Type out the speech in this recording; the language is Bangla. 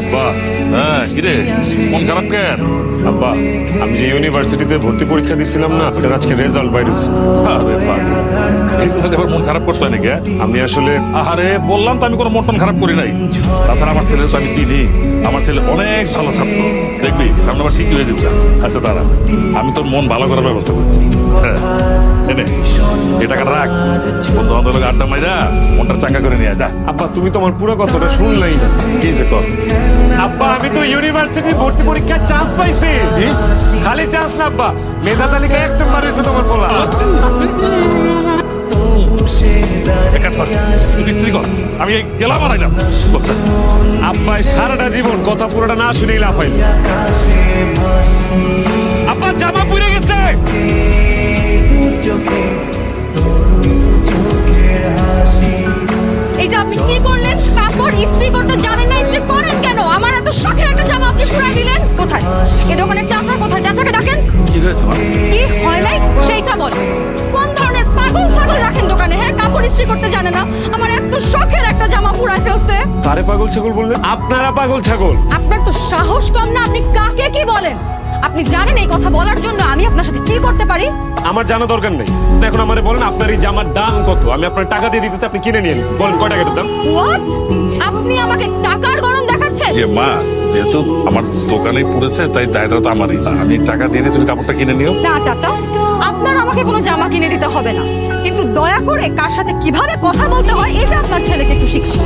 আব্বা, হ্যাঁ কিরে, মন খারাপ কেন? আব্বা, আমি যে ইউনিভার্সিটিতে ভর্তি পরীক্ষা দিছিলাম না, ওটার আজকে রেজাল্ট বাইর হয়েছে। আরে বাবা, এগুলো এবার মন খারাপ করতে হয় নাকি? আমি আসলে আরে বললাম তো আমি কোনো মন টন খারাপ করি নাই। তাছাড়া আমার ছেলে তো আমি চিনি, আমার ছেলে অনেক ভালো ছাত্র, দেখবি সামনে আবার ঠিকই হয়ে যাবে। আচ্ছা দাঁড়া, আমি তোর মন ভালো করার ব্যবস্থা করছি। হ্যাঁ এনে এই টাকা রাখ, বন্ধু বান্ধব আড্ডা মাইরা মনটা চাঙ্গা করে নিয়ে যা। আব্বা, তুমি তো আমার পুরো কথাটা শুনলাই না। কি যে কর। আব্বা, আমি তো ইউনিভার্সিটি ভর্তি পরীক্ষার চান্স পাইছি। খালি চান্স না আব্বা, মেধা তালিকায় 1 নম্বর হয়েছে তোমার পোলা। এক কাজ কর, তুই স্ত্রী কর, আমি এই গেলাম আর আইলাম। আব্বা, এই সারাটা জীবন কথা পুরোটা না শুনেই লাফাইল। আব্বা, জামা পুড়ে গেছে। এটা আপনি কি করলেন? কাপড় ইস্ত্রি করতে জানেন না, ইস্ত্রি করেন কেন? আমার এত শখের একটা জামা আপনি পুরাই দিলেন। কোথায় এই দোকানের চাচা? কোথায় চাচাকে ডাকেন। কি হয়েছে মা? কি হয় নাই সেইটা বল। কোন ধরনের পাগল ছাগল রাখেন দোকানে? হ্যাঁ, কাপড় ইস্ত্রি করতে জানে না, আমার এত শখের একটা জামা পুরাই ফেলছে। তারে পাগল ছাগল বললেন? আপনারা পাগল ছাগল। আপনার তো সাহস কম না, আপনি কাকে কি বলেন? আপনি জানেন এই কথা বলার জন্য আমি আপনার সাথে কি করতে পারি? আমার জানা দরকার নেই। এখন আমারে বলেন আপনার এই জামার দাম কত? আমি আপনার টাকা দিয়ে দিতেছি, আপনি কিনে নিন। বলেন কয় টাকার দাম? হোয়াট? আপনি আমাকে টাকার গরম দেখাচ্ছেন? যে মা, যেহেতু আমার দোকানে পড়েছে তাই দায়িত্ব তো আমারই। আমি টাকা দিয়ে দিয়ে তুমি কাপড়টা কিনে নিও। না চাচা, আপনার আমাকে কোনো জামা কিনে দিতে হবে না, কিন্তু দয়া করে কার সাথে কিভাবে কথা বলতে হয় এটা আপনার ছেলেকে একটু শিখান।